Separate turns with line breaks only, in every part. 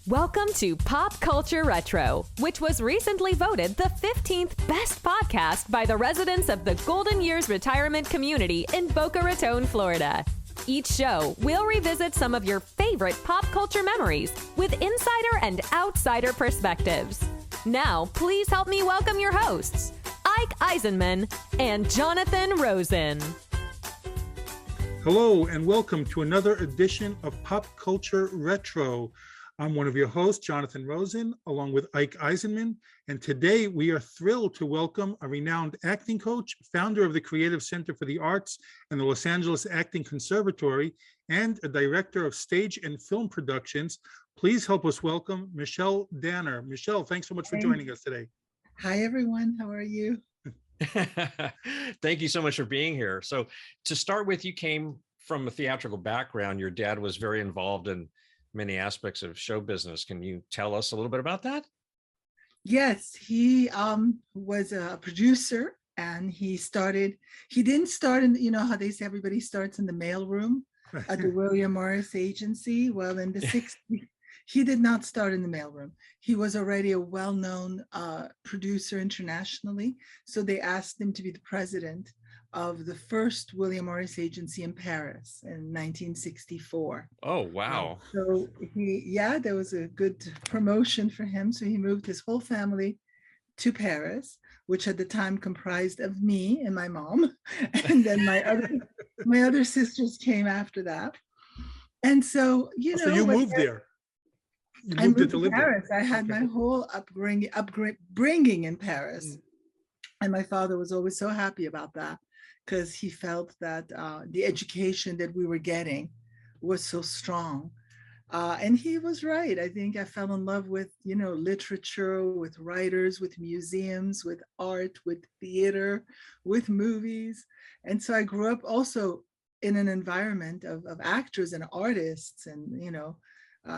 Welcome to Pop Culture Retro, which was recently voted the 15th best podcast by the residents of the Golden Years Retirement Community in Boca Raton, Florida. Each show, we'll revisit some of your favorite pop culture memories with insider and outsider perspectives. Now, please help me welcome your hosts, Ike Eisenmann and Jonathan Rosen.
Hello, and welcome to another edition of Pop Culture Retro. I'm one of your hosts, Jonathan Rosen, along with Ike Eisenmann, and today we are thrilled to welcome a renowned acting coach, founder of the Creative Center for the Arts and the Los Angeles Acting Conservatory, and a director of stage and film productions. Please help us welcome Michelle Danner. Michelle, thanks so much for joining us today.
Hi, everyone. How are you?
Thank you so much for being here. So to start with, you came from a theatrical background. Your dad was very involved in many aspects of show business. Can you tell us a little bit about that?
Yes, he was a producer, and he didn't start in, you know how they say everybody starts in the mailroom at the William Morris Agency. Well, in the 60s, he did not start in the mailroom. He was already a well-known producer internationally. So they asked him to be the president of the first William Morris Agency in Paris in 1964.
Oh, wow.
So there was a good promotion for him. So he moved his whole family to Paris, which at the time comprised of me and my mom. And then my other sisters came after that. And so,
So you moved there.
I moved to Paris. I had my whole upbringing in Paris. And my father was always so happy about that, because he felt that the education that we were getting was so strong. And he was right. I think I fell in love with, literature, with writers, with museums, with art, with theater, with movies. And so I grew up also in an environment of actors and artists and,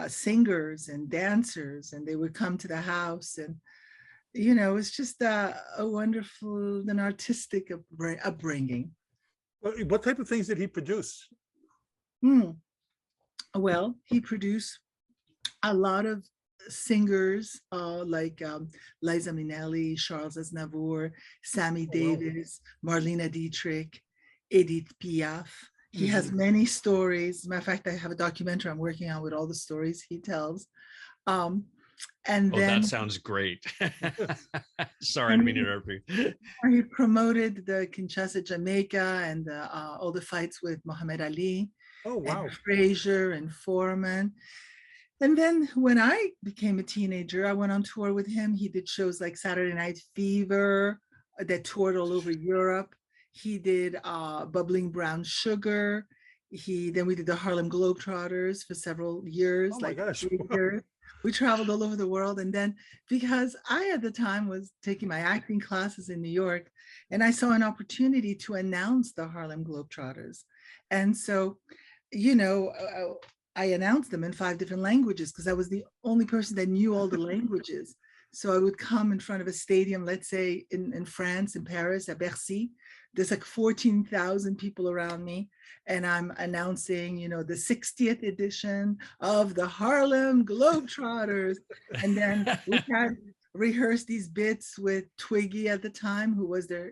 singers and dancers, and they would come to the house, and it's just a wonderful and artistic upbringing.
What type of things did he produce?
Well, he produced a lot of singers like Liza Minnelli, Charles Aznavour, Sammy Davis, Marlene Dietrich, Edith Piaf. He has many stories. As a matter of fact, I have a documentary I'm working on with all the stories he tells. And then
that sounds great. Sorry, I didn't mean to interrupt you.
He promoted the Kinshasa, Jamaica, and all the fights with Muhammad Ali.
Oh, wow.
And Frazier and Foreman. And then when I became a teenager, I went on tour with him. He did shows like Saturday Night Fever that toured all over Europe. He did Bubbling Brown Sugar. Then we did the Harlem Globetrotters for several years.
Oh my gosh.
Years. We traveled all over the world. And then because I, at the time, was taking my acting classes in New York, and I saw an opportunity to announce the Harlem Globetrotters. And so, I announced them in 5 different languages because I was the only person that knew all the languages. So I would come in front of a stadium, let's say in France, in Paris, at Bercy. There's like 14,000 people around me. And I'm announcing, the 60th edition of the Harlem Globetrotters. And then we had rehearsed these bits with Twiggy at the time, who was their,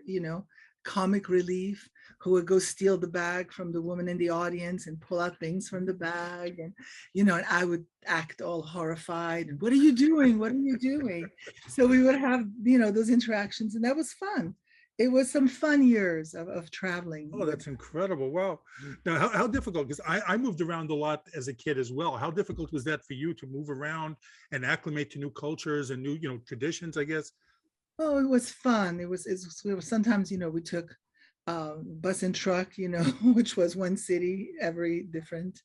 comic relief, who would go steal the bag from the woman in the audience and pull out things from the bag. And, and I would act all horrified. And what are you doing? What are you doing? So we would have, those interactions, and that was fun. It was some fun years of traveling.
Oh, that's incredible. Wow. Now, how difficult, because I moved around a lot as a kid as well. How difficult was that for you to move around and acclimate to new cultures and new, traditions, I guess?
Oh, it was fun. It was sometimes, we took bus and truck, which was one city every different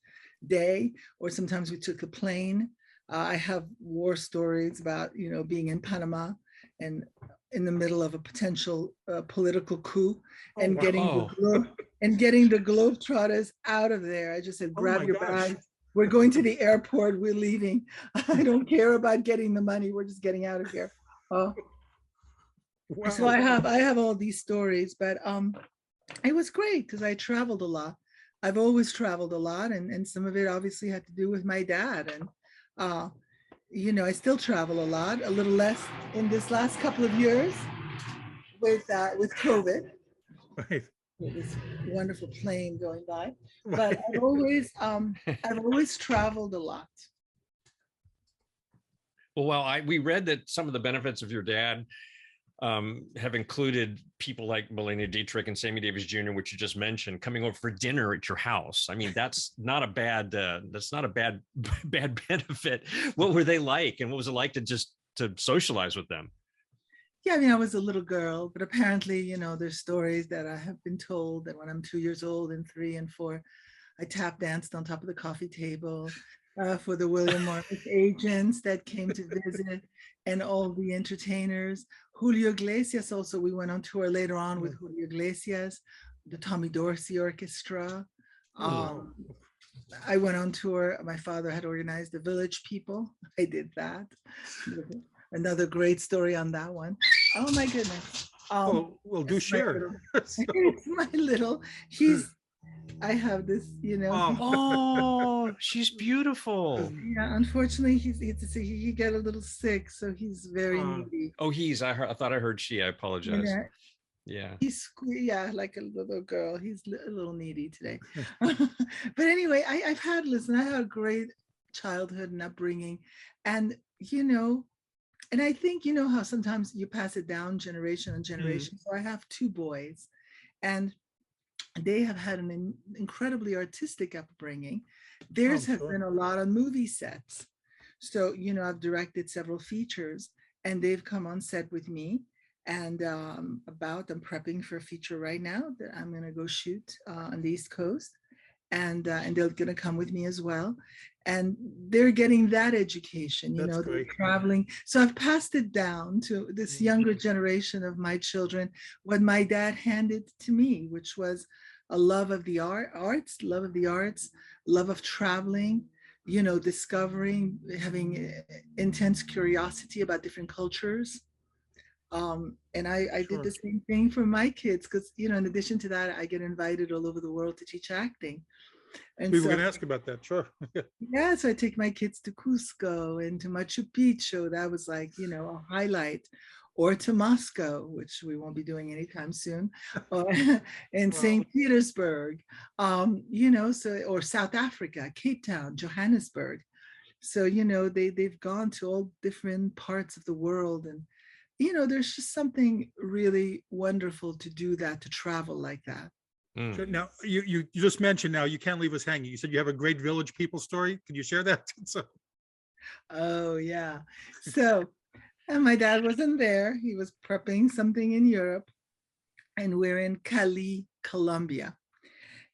day, or sometimes we took a plane. I have war stories about, being in Panama and in the middle of a potential political coup, and getting the Globetrotters out of there. I just said, grab your bags. We're going to the airport. We're leaving. I don't care about getting the money. We're just getting out of here. Wow. So I have all these stories, but it was great because I traveled a lot. I've always traveled a lot, and some of it obviously had to do with my dad. And I still travel a lot, a little less in this last couple of years with COVID,
Right.
with this wonderful plane going by. But
Right.
I've always traveled a lot.
Well, we read that some of the benefits of your dad have included people like Melania Dietrich and Sammy Davis Jr., which you just mentioned, coming over for dinner at your house. I mean, that's not a bad bad benefit. What were they like, and what was it like to socialize with them?
Yeah, I mean, I was a little girl, but apparently, there's stories that I have been told that when I'm 2 years old and 3 and 4, I tap danced on top of the coffee table for the William Morris agents that came to visit and all the entertainers. Julio Iglesias also, we went on tour later on with Julio Iglesias, the Tommy Dorsey Orchestra. I went on tour. My father had organized the Village People. I did that. Another great story on that one. Oh my goodness.
We'll do share.
It's my little, I have this,
Oh, she's beautiful.
Yeah, unfortunately, he got a little sick, so he's very needy.
Oh, I thought I heard she. I apologize. Yeah.
He's like a little girl. He's a little needy today. But anyway, I had a great childhood and upbringing, and and I think how sometimes you pass it down generation on generation. So I have 2 boys, and they have had an incredibly artistic upbringing. Theirs have been a lot on movie sets. So, I've directed several features, and they've come on set with me. And I'm prepping for a feature right now that I'm going to go shoot on the East Coast. And they're going to come with me as well. And they're getting that education, they're traveling. So I've passed it down to this younger generation of my children, what my dad handed to me, which was a love of the arts, love of traveling, discovering, having intense curiosity about different cultures. And I did the same thing for my kids, because, in addition to that, I get invited all over the world to teach acting. And
we were going to ask about that. Sure.
Yeah, so I take my kids to Cusco and to Machu Picchu. That was like, a highlight. Or to Moscow, which we won't be doing anytime soon, or in St. Petersburg, or South Africa, Cape Town, Johannesburg. So, they've gone to all different parts of the world. And, there's just something really wonderful to do that, to travel like that.
Sure. Now, you just mentioned, now you can't leave us hanging. You said you have a great Village People story. Could you share that?
Oh, yeah. So, and my dad wasn't there. He was prepping something in Europe, and we're in Cali, Colombia.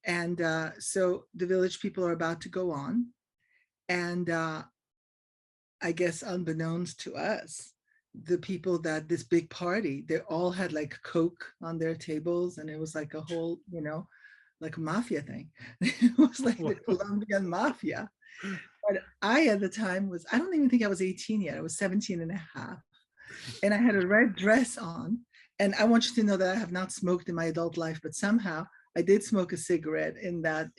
And so the Village People are about to go on. And I guess unbeknownst to us, the people that this big party, they all had like Coke on their tables, and it was like a whole, like a mafia thing. It was like the Colombian mafia. But I, at the time, I don't even think I was 18 yet. I was 17 and a half. And I had a red dress on. And I want you to know that I have not smoked in my adult life, but somehow I did smoke a cigarette in that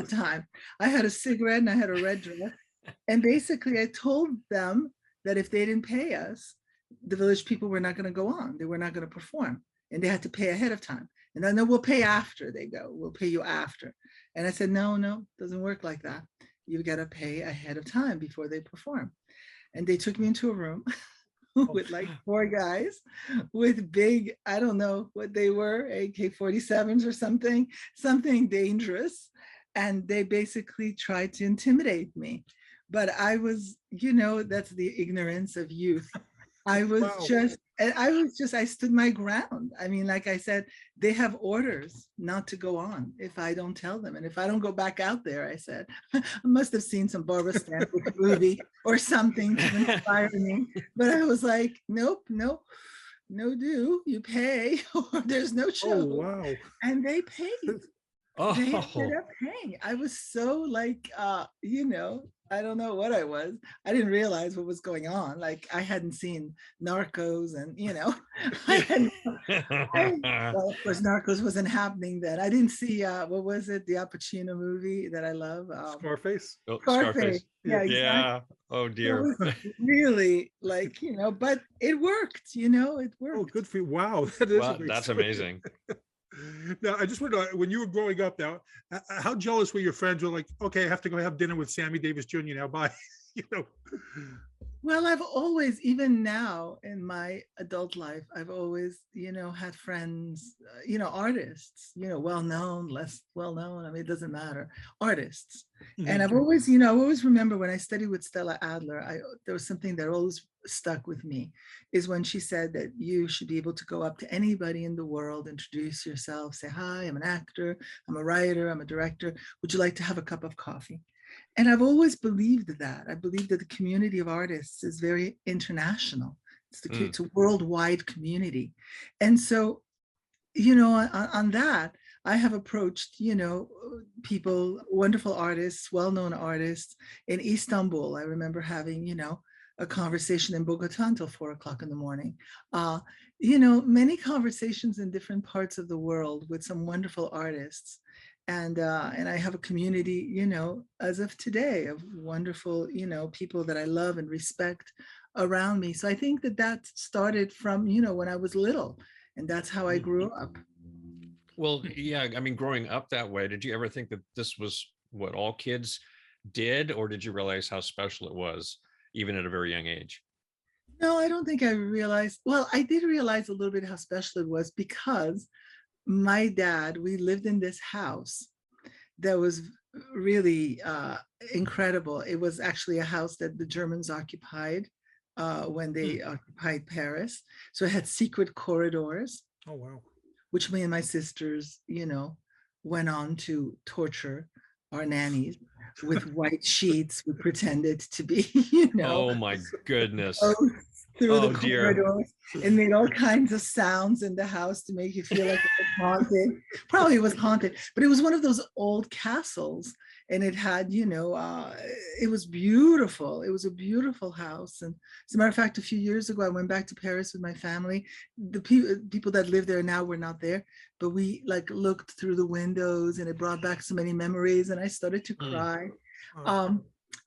time. I had a cigarette and I had a red dress. And basically I told them that if they didn't pay us, the Village People were not going to go on. They were not going to perform. And they had to pay ahead of time. And I know we'll pay after they go. We'll pay you after. And I said, no, doesn't work like that. You've got to pay ahead of time before they perform. And they took me into a room with like 4 guys with big, I don't know what they were, AK-47s or something dangerous. And they basically tried to intimidate me. But I was, that's the ignorance of youth. I stood my ground. I mean, like I said, they have orders not to go on if I don't tell them. And if I don't go back out there, I said, I must have seen some Barbara Stanwyck movie or something to inspire me. But I was like, nope, no do, you pay or there's no show.
Oh, wow.
And they paid. They ended
Oh,
up paying. I was so like, I don't know what I was. I didn't realize what was going on. Like I hadn't seen Narcos, and I had
yeah.
well, of course, Narcos wasn't happening then. I didn't see what was it, the Al Pacino movie that I love,
Scarface.
Oh,
Scarface.
Scarface.
Yeah,
Yeah.
exactly.
Yeah. Oh
So it
dear.
was really like, but it worked. It
Oh,
worked.
good for you. Wow, that is a
Well,
great
that's
story.
amazing.
Now, I just want to know, when you were growing up now, how jealous were your friends? Were like, okay, I have to go have dinner with Sammy Davis Jr. now. Bye. you know.
Well, I've always, even now in my adult life, I've always, had friends, artists, well known, less well known. I mean, it doesn't matter, artists. And
Mhm.
I've always, I always remember when I studied with Stella Adler, there was something that always stuck with me, is when she said that you should be able to go up to anybody in the world, introduce yourself, say, hi, I'm an actor, I'm a writer, I'm a director. Would you like to have a cup of coffee? And I've always believed that. I believe that the community of artists is very international.
Mm.
It's a worldwide community. And so, on that, I have approached, people, wonderful artists, well-known artists in Istanbul. I remember having, a conversation in Bogota until 4 o'clock in the morning. Many conversations in different parts of the world with some wonderful artists. And I have a community, as of today, of wonderful, people that I love and respect around me. So I think that started from, when I was little, and that's how I grew up.
Well, yeah. I mean, growing up that way, did you ever think that this was what all kids did, or did you realize how special it was, even at a very young age?
No, I don't think I realized. Well, I did realize a little bit how special it was because my dad, we lived in this house that was really incredible. It was actually a house that the Germans occupied when they occupied Paris. So it had secret corridors,
Oh, wow.
which me and my sisters, went on to torture our nannies with white sheets. We pretended to be,
Oh my goodness.
ghosts through the
Oh dear.
corridors, and made all kinds of sounds in the house to make you feel like it was haunted. Probably it was haunted, but it was one of those old castles, and it had, it was beautiful. It was a beautiful house. And as a matter of fact, a few years ago, I went back to Paris with my family. The people that live there now were not there, but we like looked through the windows, and it brought back so many memories, and I started to cry.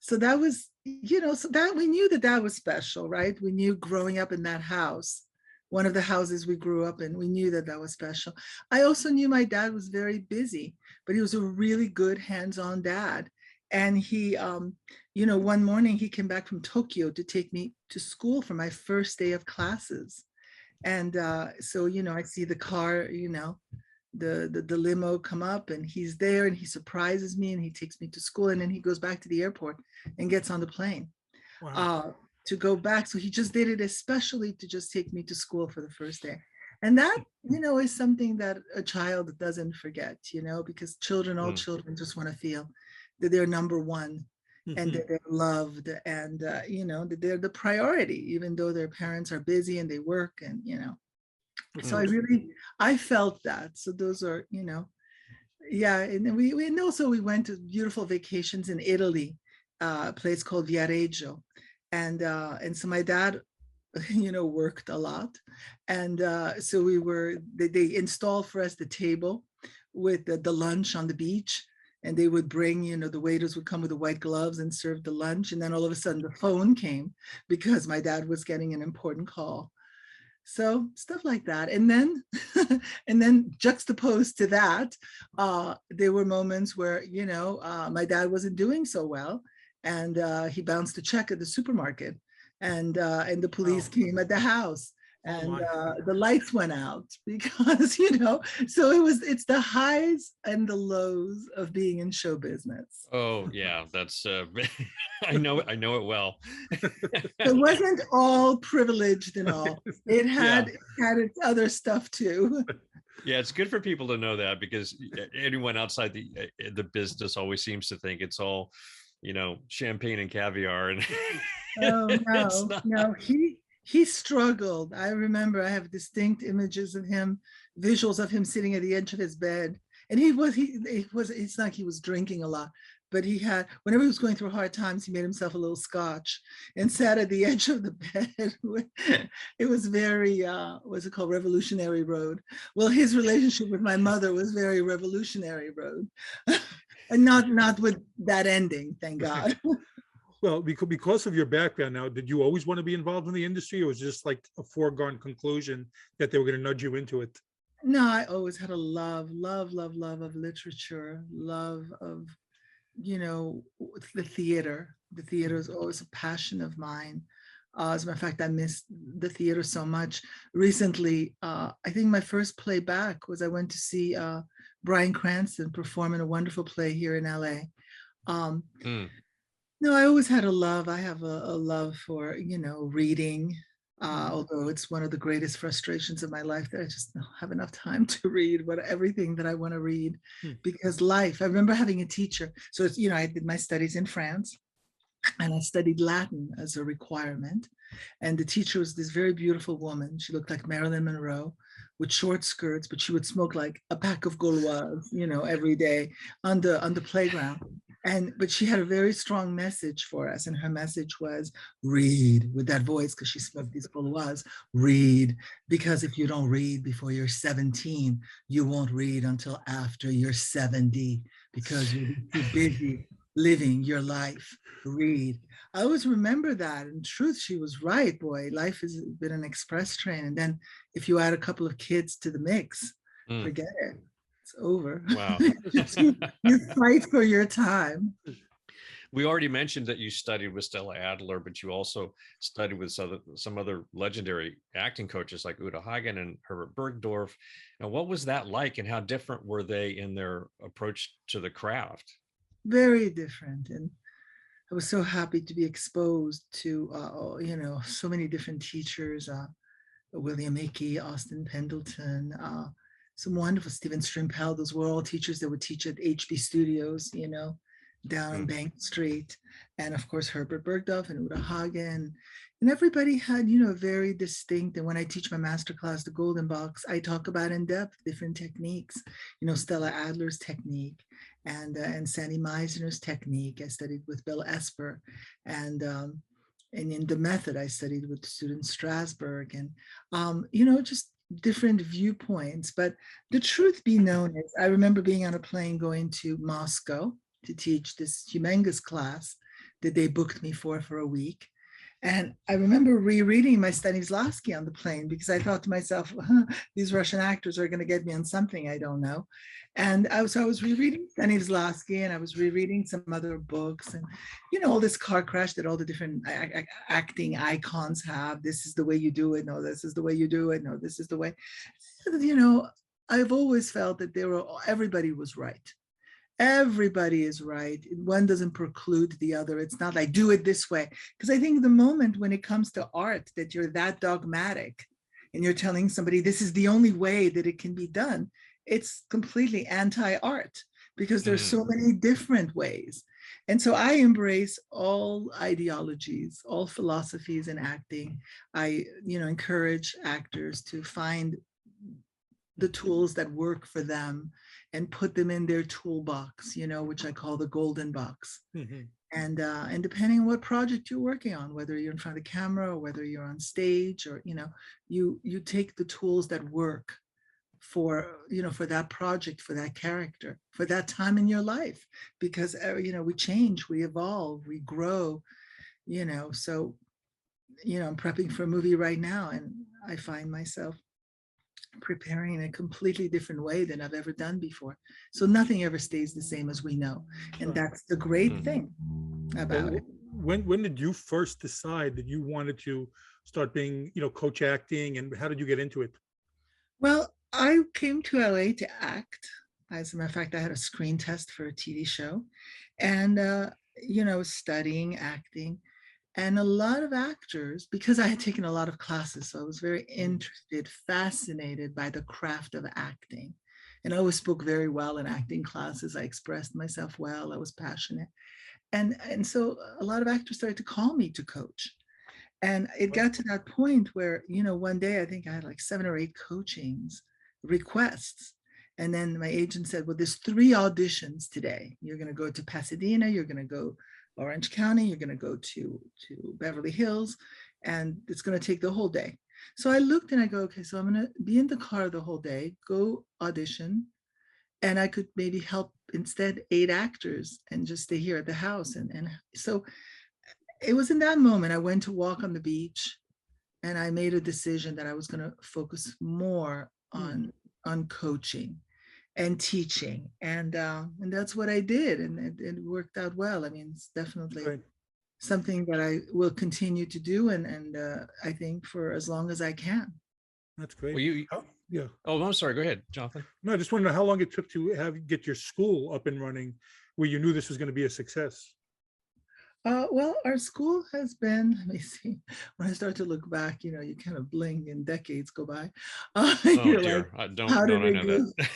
So that was, so that we knew that was special, right? We knew growing up in that house, one of the houses we grew up in, we knew that was special. I also knew my dad was very busy, but he was a really good hands-on dad. And he, one morning he came back from Tokyo to take me to school for my first day of classes. And so, I see the car, the limo come up, and he's there, and he surprises me, and he takes me to school, and then he goes back to the airport and gets on the plane to go back. So he just did it especially to just take me to school for the first day. And that, is something that a child doesn't forget, because all children just want to feel that they're number one, and that they're loved, and that they're the priority, even though their parents are busy and they work, and so I felt that. So those are, yeah. And then and also we went to beautiful vacations in Italy, a place called Viareggio. And so my dad, worked a lot. And so they installed for us the table with the lunch on the beach. And they would bring, the waiters would come with the white gloves and serve the lunch. And then all of a sudden the phone came because my dad was getting an important call. So stuff like that. And then and then juxtaposed to that, there were moments where, my dad wasn't doing so well, and he bounced a check at the supermarket, and the police came at the house, and the lights went out because, so it's the highs and the lows of being in show business.
Oh yeah, that's I know it well.
It wasn't all privileged and all. It had its other stuff too.
Yeah, it's good for people to know that, because anyone outside the business always seems to think it's all, champagne and caviar, and
Oh no, he struggled. I remember I have distinct images of him, visuals of him sitting at the edge of his bed, And it's like he was drinking a lot, but he had, whenever he was going through hard times, he made himself a little scotch and sat at the edge of the bed. It was very, what's it called, Revolutionary Road. Well, his relationship with my mother was very Revolutionary Road. And not with that ending, thank God.
Well, because of your background now, did you always want to be involved in the industry, or was it just like a foregone conclusion that they were going to nudge you into it?
No, I always had a love of literature, love of, the theater. The theater is always a passion of mine. As a matter of fact, I miss the theater so much. Recently, I think my first play back was I went to see Bryan Cranston perform in a wonderful play here in LA. No, I always had a love. I have a love for, reading, although it's one of the greatest frustrations of my life that I just don't have enough time to read everything that I want to read, because life, I remember having a teacher. So it's, I did my studies in France and I studied Latin as a requirement. And the teacher was this very beautiful woman. She looked like Marilyn Monroe with short skirts, but she would smoke like a pack of Gauloises, every day on the playground. But she had a very strong message for us. And her message was, read, with that voice, because she smoked these Gauloises, read, because if you don't read before you're 17, you won't read until after you're 70, because you're too busy living your life. Read. I always remember that. In truth, she was right, boy. Life has been an express train. And then if you add a couple of kids to the mix, forget it. It's over.
Wow.
You fight for your time.
We already mentioned that you studied with Stella Adler, but you also studied with some other legendary acting coaches like Uta Hagen and Herbert Bergdorf. Now, what was that like, and how different were they in their approach to the craft?
Very different. And I was so happy to be exposed to, so many different teachers, William Hickey, Austin Pendleton, some wonderful Steven Spielberg. Those were all teachers that would teach at HB Studios, down on Bank Street. And of course, Herbert Bergdorf and Uta Hagen. And everybody had, very distinct. And when I teach my masterclass, the Golden Box, I talk about in depth different techniques, Stella Adler's technique and Sandy Meisner's technique. I studied with Bill Esper. And in the method, I studied with student Strasberg. And, just different viewpoints. But the truth be known is, I remember being on a plane going to Moscow to teach this humongous class that they booked me for a week. And I remember rereading my Stanislavski on the plane, because I thought to myself, these Russian actors are going to get me on something I don't know. And I was rereading Stanislavski, and I was rereading some other books, and all this car crash that all the different acting icons have. This is the way you do it. No, this is the way you do it. No, this is the way. I've always felt that everybody was right. Everybody is right. One doesn't preclude the other. It's not like do it this way. Because I think the moment when it comes to art that you're that dogmatic and you're telling somebody this is the only way that it can be done, it's completely anti-art, because there's so many different ways. And so I embrace all ideologies, all philosophies in acting. I, encourage actors to find the tools that work for them and put them in their toolbox, which I call the golden box. And depending on what project you're working on, whether you're in front of the camera or whether you're on stage, or, you take the tools that work for that project, for that character, for that time in your life, because, we change, we evolve, we grow, so, I'm prepping for a movie right now, and I find myself preparing in a completely different way than I've ever done before. So nothing ever stays the same, as we know. And that's the great thing about it.
When did you first decide that you wanted to start being, coach acting, and how did you get into it?
Well, I came to LA to act. As a matter of fact, I had a screen test for a TV show, and, studying acting. And a lot of actors, because I had taken a lot of classes, so I was very interested, fascinated by the craft of acting. And I always spoke very well in acting classes. I expressed myself well. I was passionate. And so a lot of actors started to call me to coach. And it got to that point where, one day I think I had like 7 or 8 coachings requests. And then my agent said, well, there's 3 auditions today. You're going to go to Pasadena, you're going to go Orange County, you're going to go to Beverly Hills, and it's going to take the whole day. So I looked and I go, okay, so I'm going to be in the car the whole day, go audition, and I could maybe help instead 8 actors and just stay here at the house. And so it was in that moment I went to walk on the beach, and I made a decision that I was going to focus more on coaching and teaching, and that's what I did, and it worked out well. I mean, it's definitely something that I will continue to do, and I think for as long as I can.
That's great.
Well,
yeah.
Oh, I'm sorry. Go ahead, Jonathan.
No, I just want to know how long it took to get your school up and running, where you knew this was going to be a success.
Well, our school has been, let me see, when I start to look back, you know, you kind of blink and decades go by.
Oh dear,
like,
don't I know that.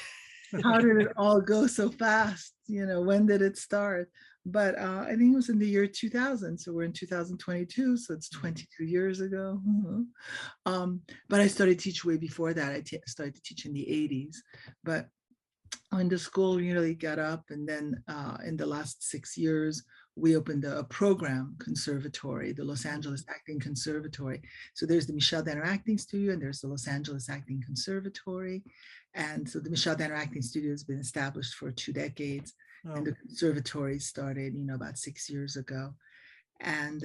How did it all go so fast? You know, when did it start? But I think it was in the year 2000. So we're in 2022. So it's 22 years ago. But I started teaching way before that. I started to teach in the 80s. But when the school really got up, and then in the last 6 years, we opened a program conservatory, the Los Angeles Acting Conservatory. So there's the Michel Danner Acting Studio, and there's the Los Angeles Acting Conservatory. And so the Michel Danner Acting Studio has been established for 2 decades. Oh. And the conservatory started, you know, about 6 years ago. And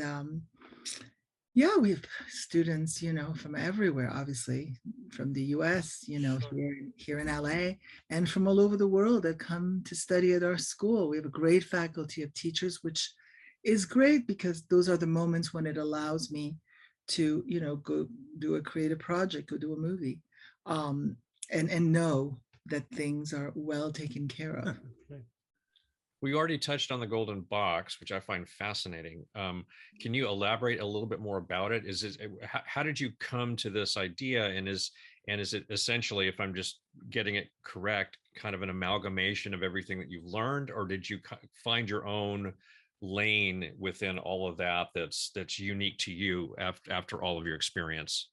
yeah, we have students, you know, from everywhere, obviously, from the US, you know, here in LA, and from all over the world that come to study at our school. We have a great faculty of teachers, which is great because those are the moments when it allows me to, you know, go do a creative project, go do a movie, and know that things are well taken care of.
We already touched on the golden box, which I find fascinating. Can you elaborate a little bit more about it? How did you come to this idea? And is it essentially, if I'm just getting it correct, kind of an amalgamation of everything that you've learned, or did you find your own lane within all of that that's unique to you after all of your experience?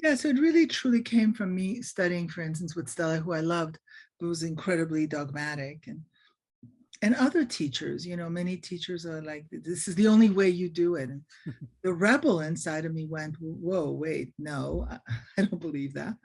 Yeah, so it really truly came from me studying, for instance, with Stella, who I loved, who was incredibly dogmatic, and other teachers, you know, many teachers are like, this is the only way you do it. And the rebel inside of me went, whoa, wait, no, I don't believe that.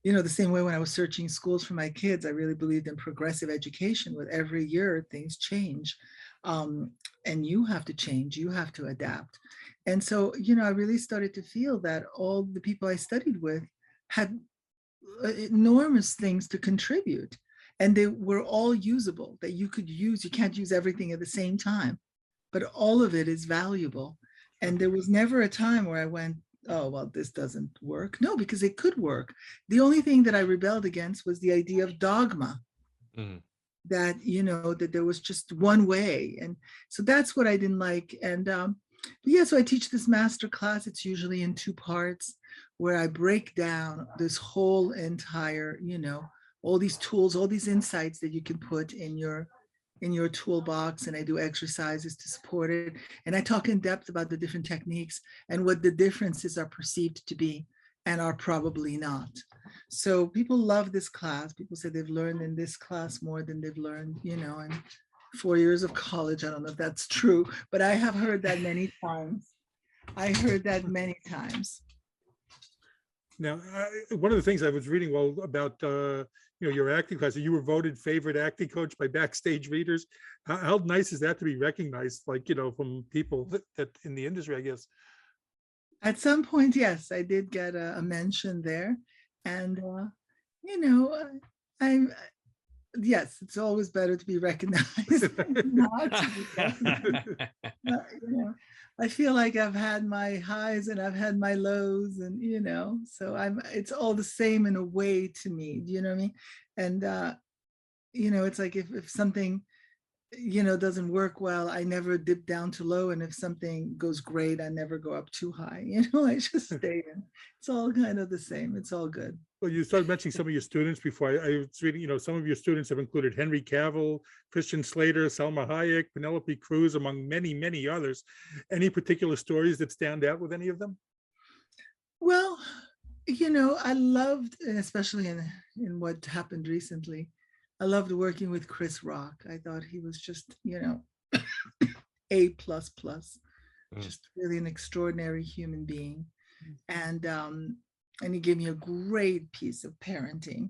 You know, the same way when I was searching schools for my kids, I really believed in progressive education. With every year, things change. And you have to change, you have to adapt. And so, you know, I really started to feel that all the people I studied with had enormous things to contribute. And they were all usable, that you could use. You can't use everything at the same time, but all of it is valuable. And there was never a time where I went, oh, well, this doesn't work. No, because it could work. The only thing that I rebelled against was the idea of dogma, that, you know, that there was just one way. And so that's what I didn't like. And yeah, so I teach this master class. It's usually in 2 parts, where I break down this whole entire, you know, all these tools, all these insights that you can put in your toolbox, and I do exercises to support it. And I talk in depth about the different techniques and what the differences are perceived to be and are probably not. So people love this class. People say they've learned in this class more than they've learned, you know, in 4 years of college. I don't know if that's true, but I have heard that many times. I heard that many times.
Now, one of the things I was reading about, you know, your acting class, you were voted favorite acting coach by backstage readers. How nice is that to be recognized, like, you know, from people that in the industry, I guess?
At some point, yes, I did get a mention there. And, you know, yes, it's always better to be recognized. Not to be recognized. You know, I feel like I've had my highs and I've had my lows, and, you know, so it's all the same in a way to me. Do you know what I mean? And, you know, it's like if something, you know, doesn't work well, I never dip down to low. And if something goes great, I never go up too high. You know, I just stay in. It's all kind of the same. It's all good.
Well, you started mentioning some of your students before. I was reading, you know, some of your students have included Henry Cavill, Christian Slater, Salma Hayek, Penelope Cruz, among many, many others. Any particular stories that stand out with any of them?
Well, you know, I loved, and especially in, in what happened recently. I loved working with Chris Rock. I thought he was just, A plus plus, just really an extraordinary human being. And he gave me a great piece of parenting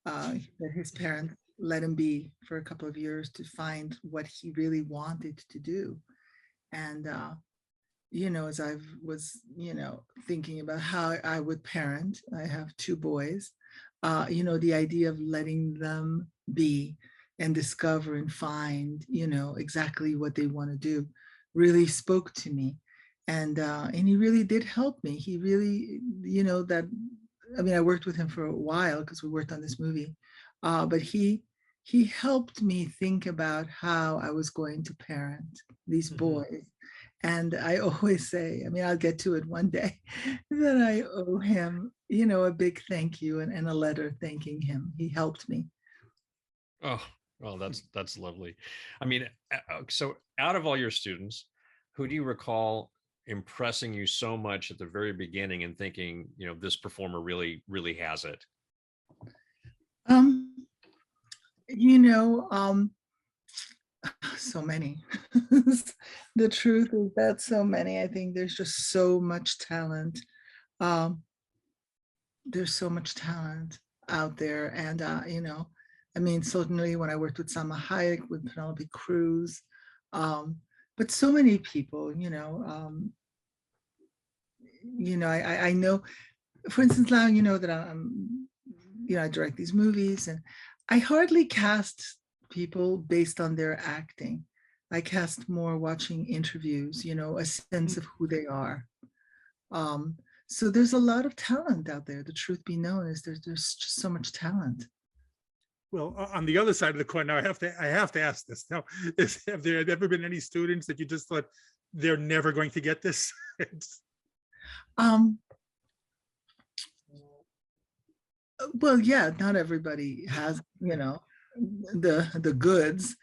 that his parents let him be for a couple of years to find what he really wanted to do. And as I was, thinking about how I would parent, I have two boys, the idea of letting them be and discover and find, exactly what they want to do really spoke to me. And he really did help me. He really, I worked with him for a while because we worked on this movie, but he helped me think about how I was going to parent these boys. And I always say, I'll get to it one day, that I owe him, a big thank you and a letter thanking him. He helped me.
Oh, well, that's lovely. So out of all your students, who do you recall impressing you so much at the very beginning and thinking, this performer really, really has it?
So many. The truth is that so many. I think there's just so much talent. There's so much talent out there. And, certainly when I worked with Salma Hayek, with Penelope Cruz, but so many people, I know, for instance, now, that I direct these movies, and I hardly cast people based on their acting. I cast more watching interviews, a sense of who they are. So there's a lot of talent out there. The truth be known is there's just so much talent.
Well, on the other side of the coin, now I have to ask this. Now, have there ever been any students that you just thought they're never going to get this?
Well, yeah, not everybody has, the goods.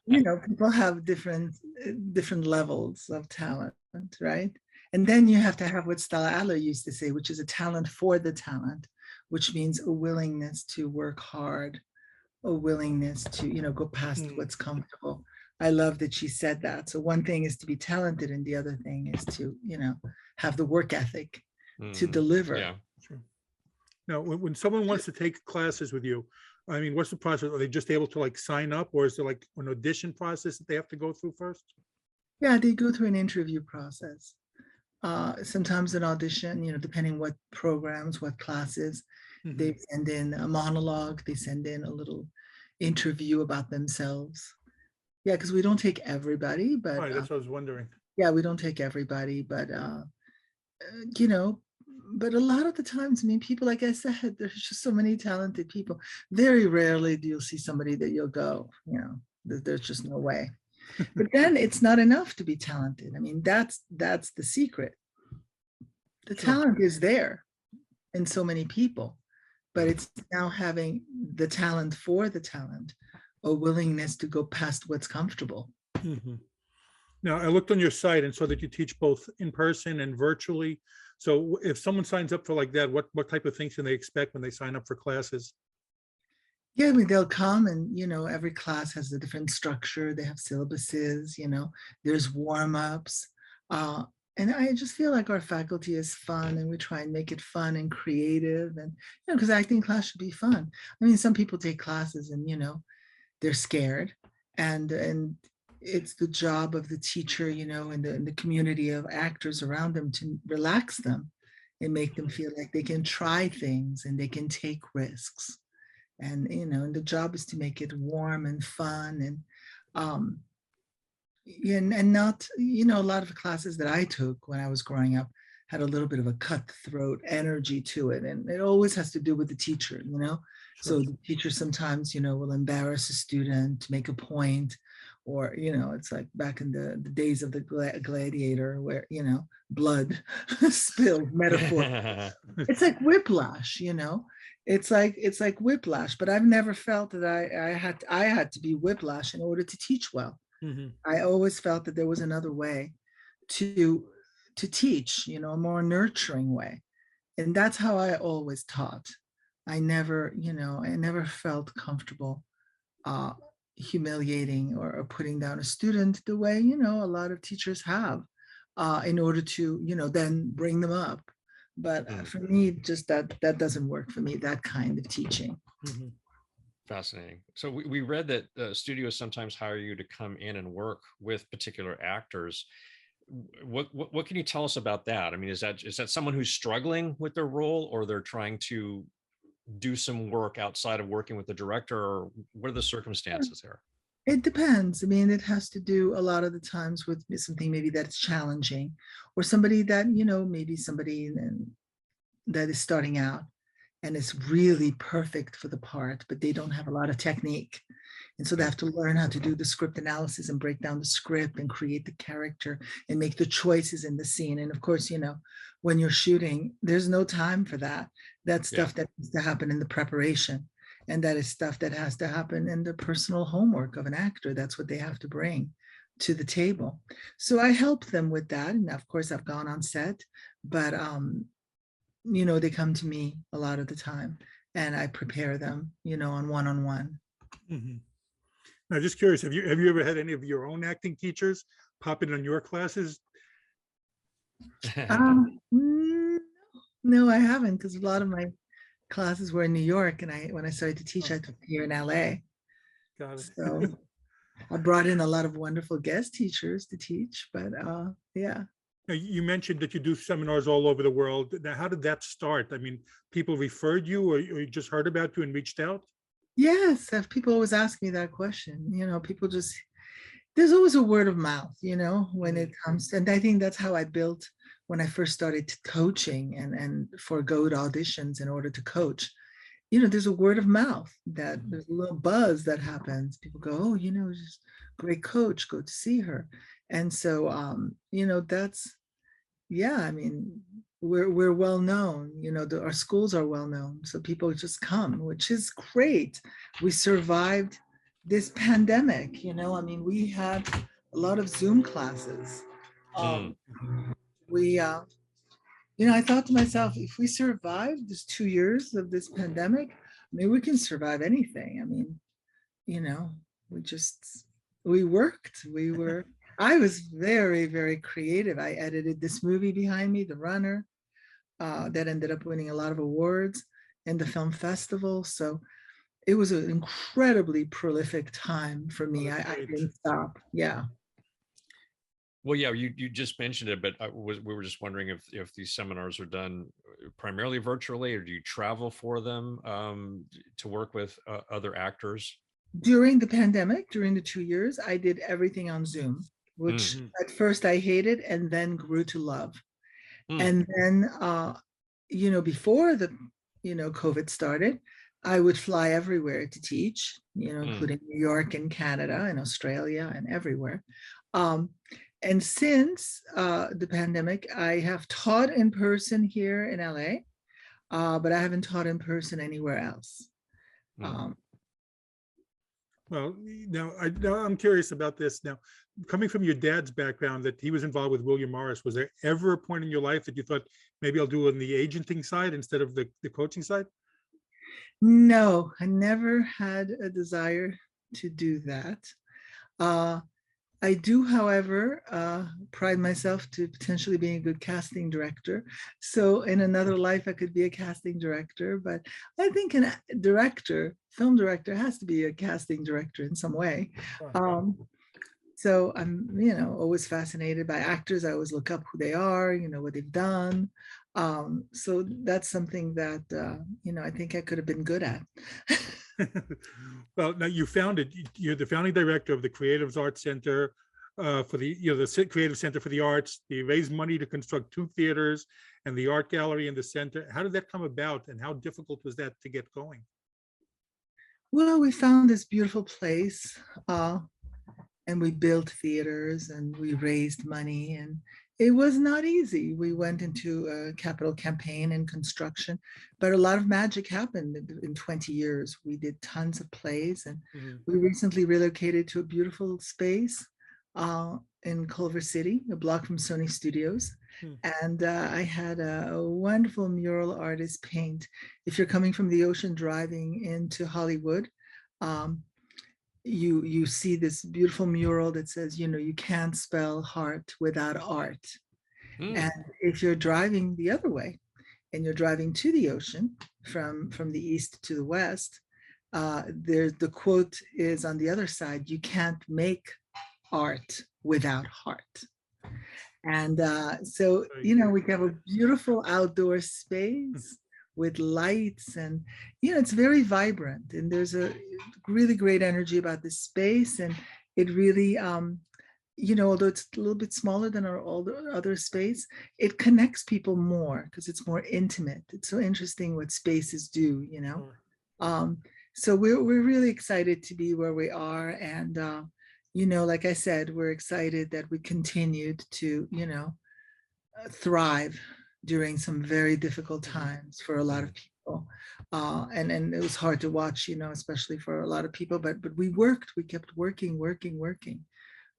People have different levels of talent, right? And then you have to have what Stella Adler used to say, which is a talent for the talent, which means a willingness to work hard, a willingness to, go past what's comfortable. I love that she said that. So one thing is to be talented, and the other thing is to, have the work ethic to deliver.
Yeah.
Sure. Now, when someone wants to take classes with you, what's the process? Are they just able to sign up, or is there an audition process that they have to go through first?
Yeah, they go through an interview process. Sometimes an audition, depending what programs, what classes. They send in a monologue, they send in a little interview about themselves. Yeah, because we don't take everybody, but
Right, that's what I was wondering.
Yeah, we don't take everybody, but but a lot of the times, people, like I said, there's just so many talented people. Very rarely do you see somebody that you'll go, there's just no way. But then it's not enough to be talented. That's the secret. The talent is there in so many people, but it's now having the talent for the talent, a willingness to go past what's comfortable.
Now, I looked on your site and saw that you teach both in person and virtually. So if someone signs up for that, what type of things can they expect when they sign up for classes?
Yeah, they'll come and, every class has a different structure. They have syllabuses, there's warm-ups. And I just feel like our faculty is fun, and we try and make it fun and creative. And, because acting class should be fun. Some people take classes and, they're scared. And it's the job of the teacher, and the community of actors around them to relax them and make them feel like they can try things and they can take risks. And, and the job is to make it warm and fun and not, a lot of classes that I took when I was growing up had a little bit of a cutthroat energy to it. And it always has to do with the teacher,
Sure.
So the teacher sometimes, will embarrass a student to make a point, or, it's like back in the days of the gladiator where, blood spilled, metaphor. It's like whiplash, it's like whiplash, but I've never felt that I had to be whiplash in order to teach well. I always felt that there was another way to teach, a more nurturing way. And that's how I always taught. I never, I never felt comfortable humiliating or putting down a student the way, a lot of teachers have in order to, then bring them up. But for me, just that doesn't work for me, that kind of teaching.
Mm-hmm. Fascinating. So we read that studios sometimes hire you to come in and work with particular actors. What can you tell us about that? I mean, is that someone who's struggling with their role, or they're trying to do some work outside of working with the director, or what are the circumstances there?
It depends. I mean, it has to do a lot of the times with something maybe that's challenging, or somebody that, maybe somebody that is starting out and is really perfect for the part, but they don't have a lot of technique. And so they have to learn how to do the script analysis and break down the script and create the character and make the choices in the scene. And of course, when you're shooting, there's no time for that. That's stuff that needs to happen in the preparation. And that is stuff that has to happen in the personal homework of an actor. That's what they have to bring to the table. So I help them with that. And of course, I've gone on set, but they come to me a lot of the time, and I prepare them, on one-on-one.
Mm-hmm. Now, just curious, have you ever had any of your own acting teachers pop in on your classes?
No, I haven't, because a lot of my classes were in New York, and when I started to teach, I took here in LA.
Got it.
So I brought in a lot of wonderful guest teachers to teach, but yeah.
Now, you mentioned that you do seminars all over the world. Now, how did that start? I mean, people referred you, or you just heard about you and reached out?
Yes, people always ask me that question. People just, there's always a word of mouth, when it comes, and I think that's how I built when I first started coaching and forgoed auditions in order to coach. There's a word of mouth, that there's a little buzz that happens. People go, oh, just great coach, go to see her. And so, that's, yeah, I mean, we're well known, our schools are well known. So people just come, which is great. We survived this pandemic, I mean, we had a lot of Zoom classes. I thought to myself, if we survived this 2 years of this pandemic, I mean, we can survive anything. I mean, we worked, I was very, very creative. I edited this movie behind me, The Runner, that ended up winning a lot of awards in the film festival. So it was an incredibly prolific time for me. I didn't stop. Yeah.
Well, yeah, you just mentioned it, but we were just wondering if these seminars are done primarily virtually, or do you travel for them to work with other actors?
During the pandemic, during the 2 years, I did everything on Zoom, which at first I hated and then grew to love. And then, before the, COVID started, I would fly everywhere to teach, including New York and Canada and Australia and everywhere. And since the pandemic, I have taught in person here in LA, but I haven't taught in person anywhere else.
Well, now I'm curious about this. Now, coming from your dad's background, that he was involved with William Morris, was there ever a point in your life that you thought, maybe I'll do it on the agenting side instead of the coaching side?
No, I never had a desire to do that. I do, however, pride myself to potentially being a good casting director. So in another life, I could be a casting director, but I think a film director has to be a casting director in some way. So I'm, always fascinated by actors. I always look up who they are, what they've done. So that's something that, I think I could have been good at.
Well, now you're the founding director of the Creative Arts Center for the Creative Center for the Arts. You raised money to construct 2 theaters and the art gallery in the center. How did that come about, and how difficult was that to get going?
Well, we found this beautiful place, and we built theaters and we raised money, and it was not easy. We went into a capital campaign and construction, but a lot of magic happened in 20 years. We did tons of plays, and we recently relocated to a beautiful space in Culver City, a block from Sony Studios.
Hmm.
And I had a wonderful mural artist paint. If you're coming from the ocean driving into Hollywood, you see this beautiful mural that says, you can't spell heart without art. And if you're driving the other way and you're driving to the ocean from the east to the west, the quote is on the other side, you can't make art without heart. And so, we have a beautiful outdoor space with lights, and it's very vibrant, and there's a really great energy about this space. And it really although it's a little bit smaller than all the other space, it connects people more because it's more intimate. It's so interesting what spaces do. So we're really excited to be where we are. And like I said, we're excited that we continued to thrive during some very difficult times for a lot of people. And it was hard to watch, especially for a lot of people, but we kept working,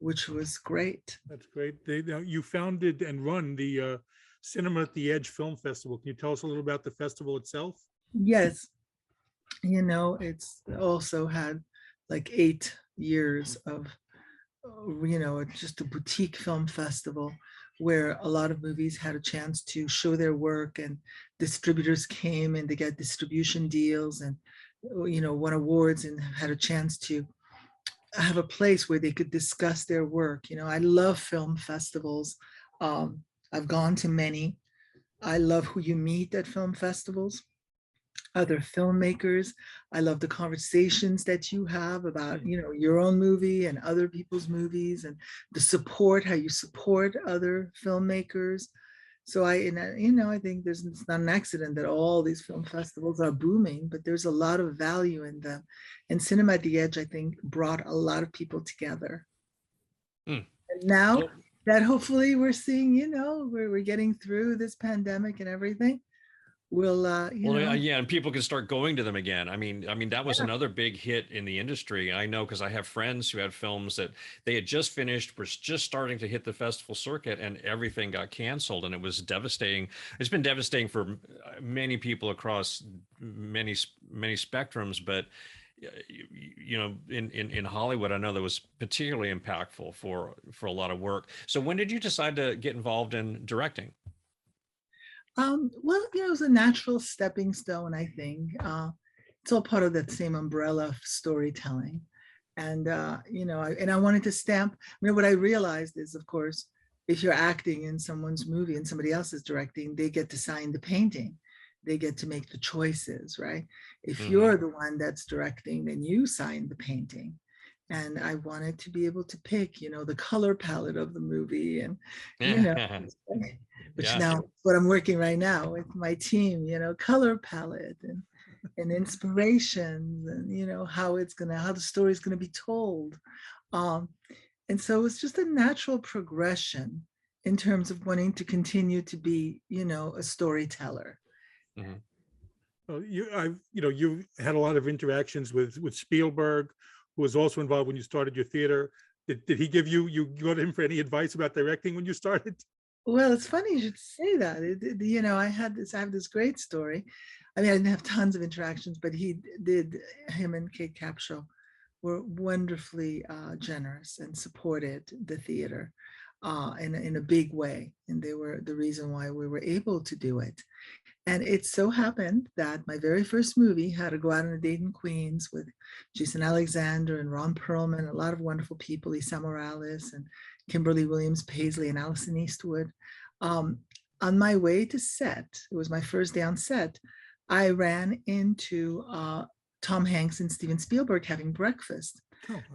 which was great.
That's great. You founded and run the Cinema at the Edge Film Festival. Can you tell us a little about the festival itself?
Yes. It's also had like 8 years of, just a boutique film festival where a lot of movies had a chance to show their work, and distributors came and they got distribution deals and, won awards and had a chance to have a place where they could discuss their work. I love film festivals. I've gone to many. I love who you meet at film festivals, other filmmakers. I love the conversations that you have about, your own movie and other people's movies, and the support, how you support other filmmakers. So I think it's not an accident that all these film festivals are booming, but there's a lot of value in them. And Cinema at the Edge, I think, brought a lot of people together. And now that hopefully we're seeing, we're getting through this pandemic and everything, we'll,
and people can start going to them again. I mean, that was another big hit in the industry. I know, because I have friends who had films that they had just finished, were just starting to hit the festival circuit, and everything got canceled, and it was devastating. It's been devastating for many people across many spectrums, but in Hollywood, I know that was particularly impactful for a lot of work. So when did you decide to get involved in directing?
Well, it was a natural stepping stone, I think. It's all part of that same umbrella of storytelling. And, I wanted to stamp, what I realized is, of course, if you're acting in someone's movie and somebody else is directing, they get to sign the painting. They get to make the choices, right? If you're the one that's directing, then you sign the painting. And I wanted to be able to pick, the color palette of the movie, and, which now what I'm working right now with my team, color palette and inspirations, and, how the story is going to be told. And so it's just a natural progression in terms of wanting to continue to be, a storyteller.
Well, you had a lot of interactions with Spielberg, who was also involved when you started your theater. Did he give you go to him for any advice about directing when you started?
Well, it's funny you should say that. I have this great story. I didn't have tons of interactions, but him and Kate Capshaw were wonderfully generous and supported the theater in a big way. And they were the reason why we were able to do it. And it so happened that my very first movie had to go out on a date in Queens with Jason Alexander and Ron Perlman, a lot of wonderful people, Lisa Morales and Kimberly Williams Paisley and Allison Eastwood. On my way to set, it was my first day on set, I ran into Tom Hanks and Steven Spielberg having breakfast.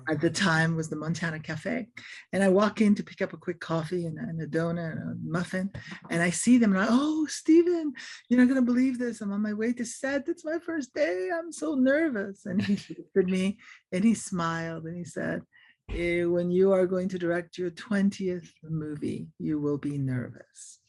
At the time was the Montana Cafe. And I walk in to pick up a quick coffee and a donut and a muffin. And I see them and oh, Steven, you're not going to believe this. I'm on my way to set. It's my first day. I'm so nervous. And he looked at me and he smiled and he said, when you are going to direct your 20th movie, you will be nervous.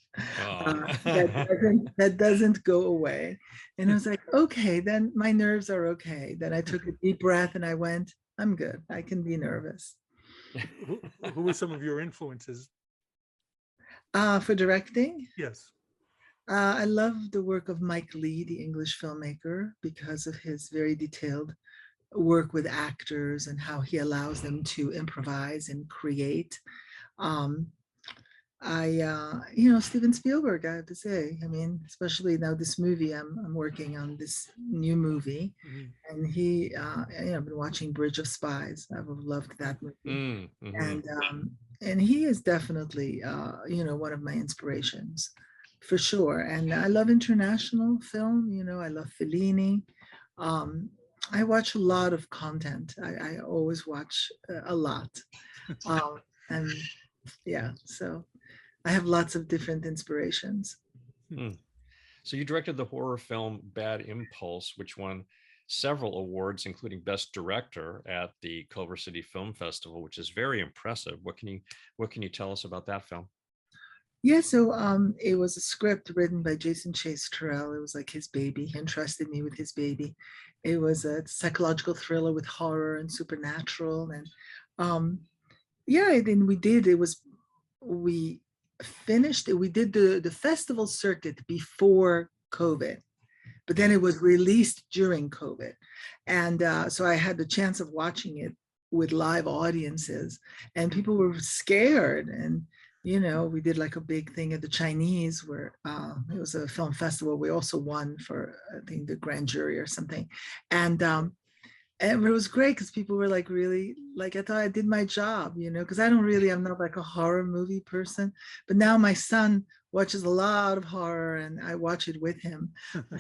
That doesn't go away. And I was like, okay, then my nerves are okay. Then I took a deep breath and I went, I'm good. I can be nervous.
Who were some of your influences?
For directing,
Yes.
I love the work of Mike Lee, the English filmmaker, because of his very detailed work with actors and how he allows them to improvise and create. Um, Steven Spielberg, I have to say, I mean, especially now this movie, I'm working on this new movie,
Mhm.
and I've been watching Bridge of Spies. I've loved that movie. And he is definitely, one of my inspirations for sure. And I love international film, I love Fellini. Um, I watch a lot of content. I always watch a lot. And yeah, so I have lots of different inspirations.
Mm. So you directed the horror film Bad Impulse, which won several awards, including Best Director at the Culver City Film Festival, which is very impressive. What can you tell us about that film?
Yeah, so it was a script written by Jason Chase Terrell. It was like his baby. He entrusted me with his baby. It was a psychological thriller with horror and supernatural. And then we finished it. We did the festival circuit before COVID, but then it was released during COVID. And so I had the chance of watching it with live audiences, and people were scared. And we did like a big thing at the Chinese where it was a film festival. We also won for, I think, the grand jury or something. And it was great because people were like, really, like, I thought I did my job, because I'm not like a horror movie person. But now my son watches a lot of horror and I watch it with him.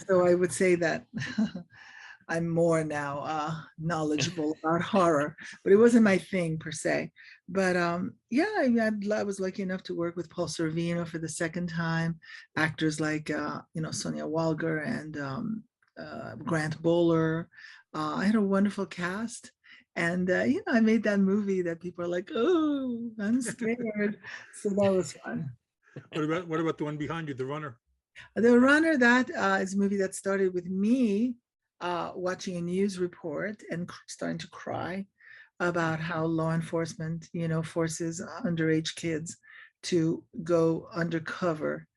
So I would say that I'm more now knowledgeable about horror, but it wasn't my thing per se. But I was lucky enough to work with Paul Sorvino for the second time. Actors like Sonia Walger and Grant Bowler. I had a wonderful cast, and I made that movie that people are like, "Oh, I'm scared." So that was fun.
What about the one behind you, The Runner?
The Runner, that is a movie that started with me watching a news report and starting to cry about how law enforcement, forces underage kids to go undercover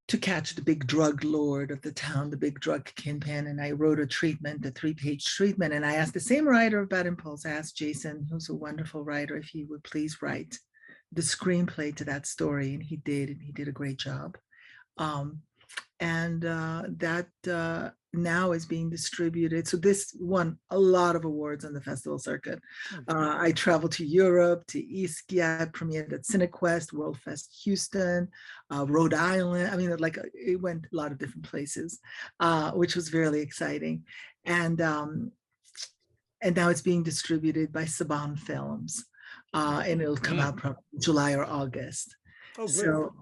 to catch the big drug lord of the town, the big drug kingpin. And I wrote a 3-page treatment. And I asked the same writer of Bad Impulse, I asked Jason, who's a wonderful writer, if he would please write the screenplay to that story. And he did a great job. That now is being distributed. So this won a lot of awards on the festival circuit. I traveled to Europe, to Ischia, premiered at CineQuest, World Fest Houston, Rhode Island. I mean, it went a lot of different places, which was really exciting. And now it's being distributed by Saban Films, and it'll come out probably July or August.
Oh, great.
So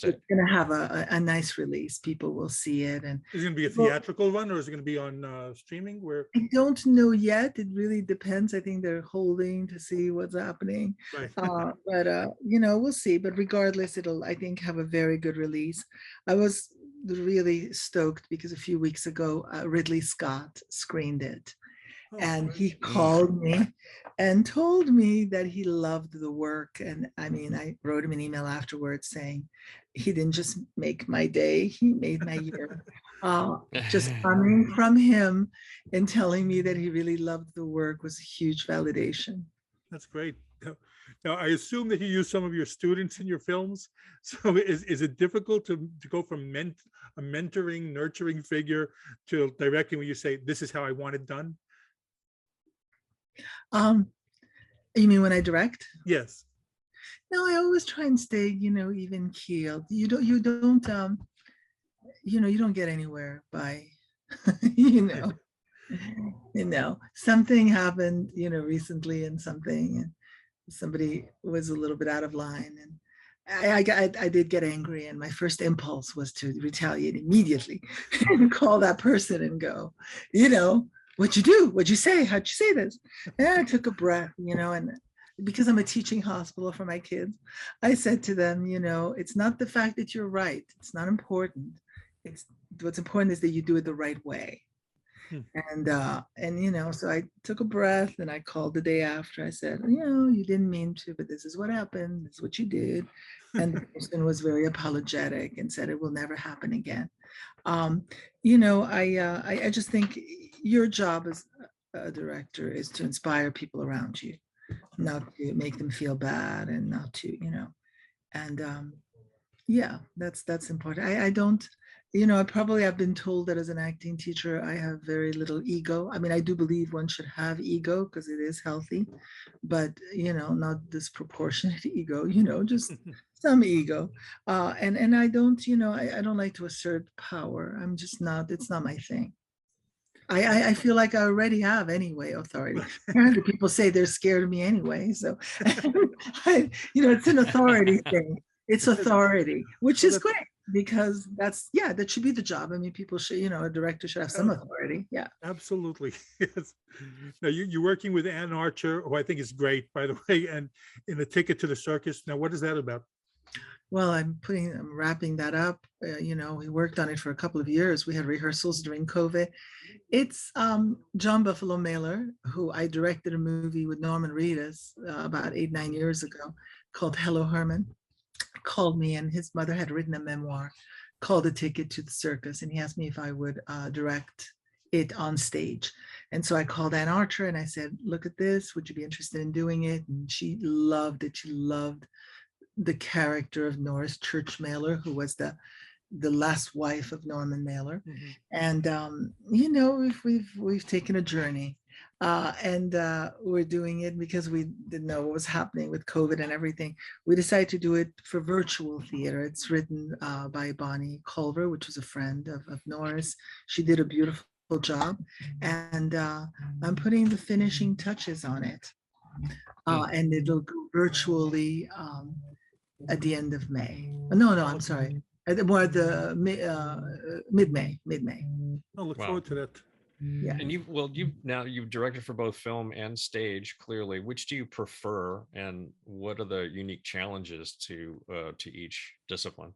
it's going to have a nice release. People will see it. And
is it going to be a theatrical run, or is it going to be on streaming? Where
I don't know yet. It really depends. I think they're holding to see what's happening.
Right.
But we'll see. But regardless, it'll, I think, have a very good release. I was really stoked because a few weeks ago, Ridley Scott screened it. And he called me and told me that he loved the work. And I mean, I wrote him an email afterwards saying he didn't just make my day, he made my year. Just coming from him and telling me that he really loved the work was a huge validation.
That's great. Now, I assume that you use some of your students in your films. So is it difficult to go from a mentoring, nurturing figure to directing when you say, this is how I want it done?
You mean when I direct?
Yes.
No, I always try and stay, even keeled. You don't get anywhere by, something happened, recently, and somebody was a little bit out of line, and I did get angry, and my first impulse was to retaliate immediately and call that person and go, what'd you do? What'd you say? How'd you say this? And I took a breath, and because I'm a teaching hospital for my kids, I said to them, it's not the fact that you're right. It's not important. What's important is that you do it the right way.
Hmm.
And so I took a breath and I called the day after. I said, you didn't mean to, but this is what happened. This is what you did. And the person was very apologetic and said it will never happen again. I just think your job as a director is to inspire people around you, not to make them feel bad, and not to, and yeah, that's important. I don't, I probably have been told that as an acting teacher, I have very little ego. I mean, I do believe one should have ego because it is healthy, but not disproportionate ego, just some ego. And I don't, I don't like to assert power. I'm just not, it's not my thing. I feel like I already have anyway authority. Apparently people say they're scared of me anyway. So, it's an authority thing. It's authority, which is great because that should be the job. I mean, people should, a director should have some authority. Yeah.
Absolutely. Yes. Now you're working with Ann Archer, who I think is great, by the way, and in A Ticket to the Circus. Now, what is that about?
Well, I'm wrapping that up. We worked on it for a couple of years. We had rehearsals during COVID. It's John Buffalo Mailer, who I directed a movie with Norman Reedus about 8-9 years ago called Hello Herman. Called me, and his mother had written a memoir called A Ticket to the Circus, and he asked me if I would direct it on stage. And so I called Ann Archer and I said, look at this, would you be interested in doing it? And she loved it. She loved the character of Norris Church Mailer, who was the last wife of Norman Mailer. Mm-hmm. And we've taken a journey, and we're doing it because we didn't know what was happening with COVID and everything. We decided to do it for virtual theater. It's written by Bonnie Culver, which was a friend of Norris. She did a beautiful job, and I'm putting the finishing touches on it, and it'll go virtually at the end of May. No, I'm sorry. More the mid-May.
I'll look forward to that.
Yeah.
And you've directed for both film and stage. Clearly, which do you prefer, and what are the unique challenges to each discipline?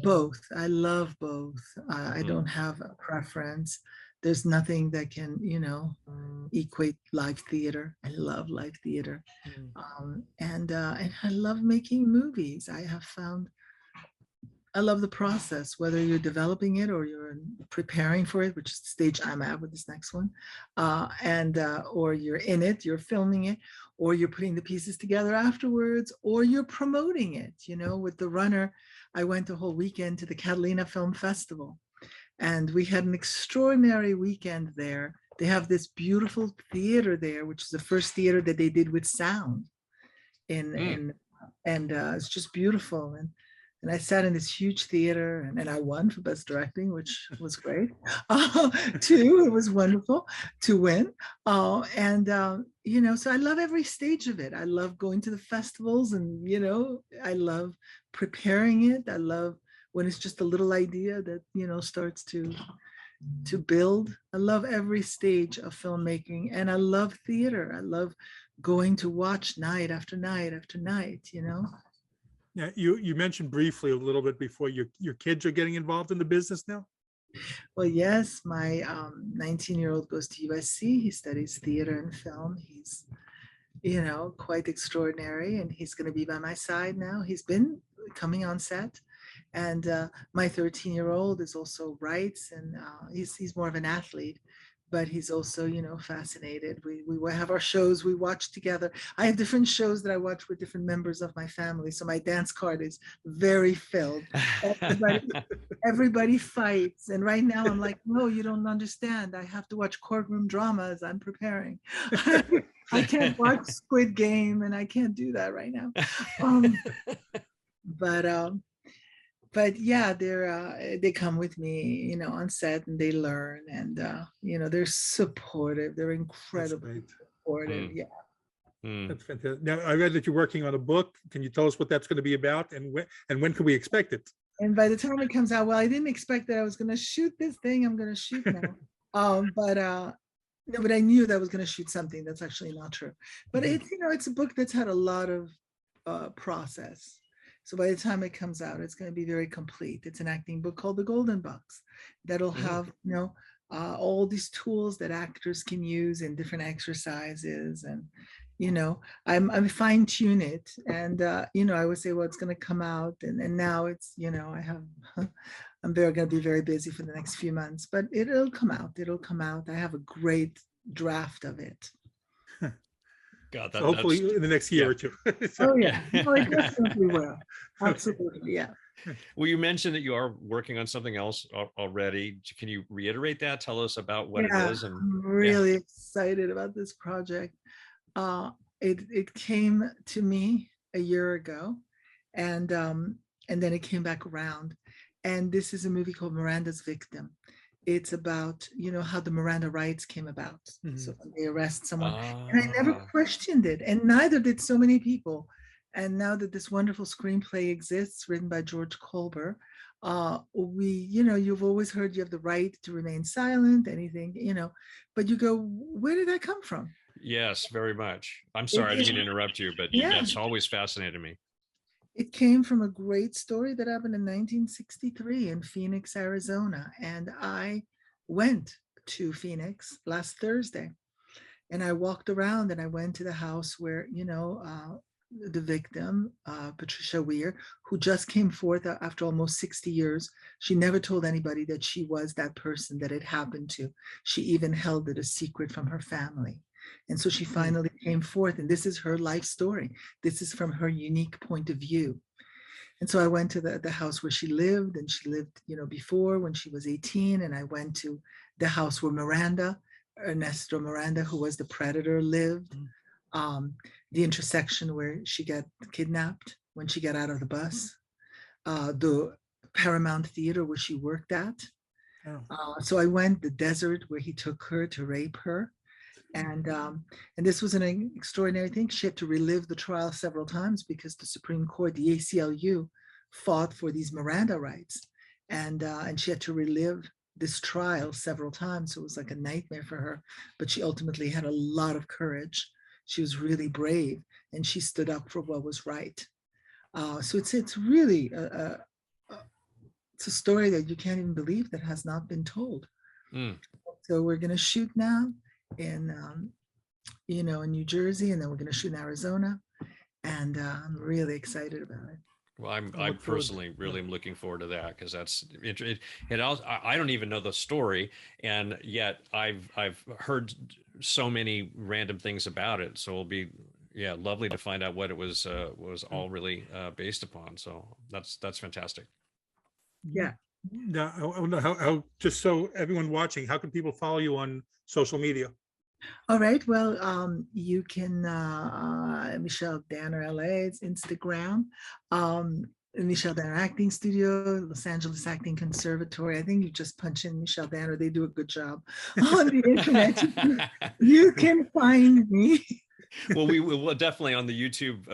Both. I love both. I don't have a preference. There's nothing that can, equate live theater. I love live theater, and I love making movies. I love the process, whether you're developing it or you're preparing for it, which is the stage I'm at with this next one, or you're in it, you're filming it, or you're putting the pieces together afterwards, or you're promoting it. With The Runner, I went a whole weekend to the Catalina Film Festival, and we had an extraordinary weekend there. They have this beautiful theater there, which is the first theater that they did with sound, and it's just beautiful. And I sat in this huge theater, and I won for best directing, which was great. Too, it was wonderful to win. So I love every stage of it. I love going to the festivals, and I love preparing it. I love when it's just a little idea that starts to build. I love every stage of filmmaking, and I love theater. I love going to watch night after night after night.
Now, you mentioned briefly a little bit before your kids are getting involved in the business now.
Well, yes, my 19-year-old goes to USC. He studies theater and film. He's, quite extraordinary, and he's going to be by my side now. He's been coming on set, and my 13-year-old is also writes, and he's more of an athlete. But he's also, fascinated. We have our shows we watch together. I have different shows that I watch with different members of my family. So my dance card is very filled. Everybody fights. And right now I'm like, no, you don't understand. I have to watch courtroom drama as I'm preparing. I can't watch Squid Game, and I can't do that right now. But yeah, they come with me, on set, and they learn, and they're supportive. They're incredibly supportive. Yeah.
That's fantastic. Now, I read that you're working on a book. Can you tell us what that's going to be about, and when can we expect it?
And by the time it comes out, well, I didn't expect that I was going to shoot this thing. I'm going to shoot now. But I knew that I was going to shoot something. That's actually not true. But it's a book that's had a lot of process. So by the time it comes out, it's going to be very complete. It's an acting book called The Golden Box that'll have, all these tools that actors can use in different exercises. And, I fine tune it. And, I would say, well, it's going to come out. And now it's, I'm going to be very busy for the next few months, but it'll come out. It'll come out. I have a great draft of it.
God,
so hopefully in the next year or two.
Oh, yeah. No, it definitely will. Absolutely. Yeah.
Well, you mentioned that you are working on something else already. Can you reiterate that? Tell us about what it is. And
I'm really excited about this project. It came to me a year ago, and then it came back around. And this is a movie called Miranda's Victim. It's about, how the Miranda rights came about. Mm-hmm. So when they arrest someone, and I never questioned it, and neither did so many people. And now that this wonderful screenplay exists, written by George Kolber, you've always heard you have the right to remain silent, anything, but you go, where did that come from?
Yes, very much. I'm sorry, I didn't mean to interrupt you, but that's always fascinated me.
It came from a great story that happened in 1963 in Phoenix, Arizona. And I went to Phoenix last Thursday, and I walked around and I went to the house where, the victim, Patricia Weir, who just came forth after almost 60 years. She never told anybody that she was that person that it happened to. She even held it a secret from her family. And so she finally came forth, and this is her life story. This is from her unique point of view. And so I went to the house where she lived, and she lived, before when she was 18. And I went to the house where Ernesto Miranda, who was the predator, lived. The intersection where she got kidnapped when she got out of the bus, the Paramount Theater where she worked at. So I went the desert where he took her to rape her. And this was an extraordinary thing. She had to relive the trial several times because the Supreme Court, the ACLU, fought for these Miranda rights. And she had to relive this trial several times. So it was like a nightmare for her. But she ultimately had a lot of courage. She was really brave, and she stood up for what was right. So it's really it's a story that you can't even believe that has not been told. So we're going to shoot now in New Jersey, and then we're going to shoot in Arizona, and I'm really excited about it.
Well, I personally really am looking forward to that, because that's it. I don't even know the story, and yet I've heard so many random things about it. So it'll be lovely to find out what it was all really based upon. So that's fantastic.
Yeah.
Now, I wonder how just so everyone watching, how can people follow you on social media?
All right. Well, you can Michelle Danner LA, it's Instagram. Michelle Danner Acting Studio, Los Angeles Acting Conservatory. I think you just punch in Michelle Danner. They do a good job on the internet. You can find me.
Well, we will definitely, on the YouTube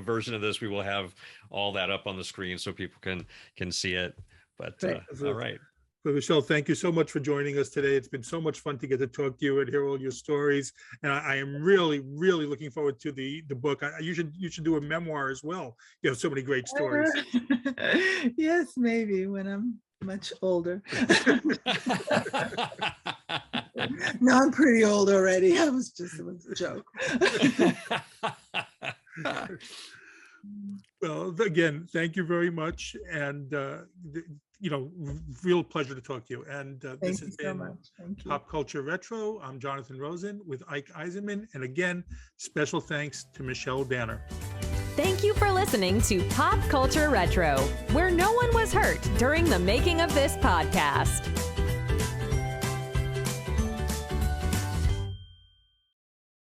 version of this, we will have all that up on the screen so people can see it. But all right.
But Michelle, thank you so much for joining us today. It's been so much fun to get to talk to you and hear all your stories. And I am really, really looking forward to the book. You should do a memoir as well. You have so many great stories.
Yes, maybe when I'm much older. No, I'm pretty old already. It was a joke.
Well, again, thank you very much. And real pleasure to talk to you. And this has been Pop Culture Retro. I'm Jonathan Rosen with Ike Eisenmann. And again, special thanks to Michelle Danner.
Thank you for listening to Pop Culture Retro, where no one was hurt during the making of this podcast.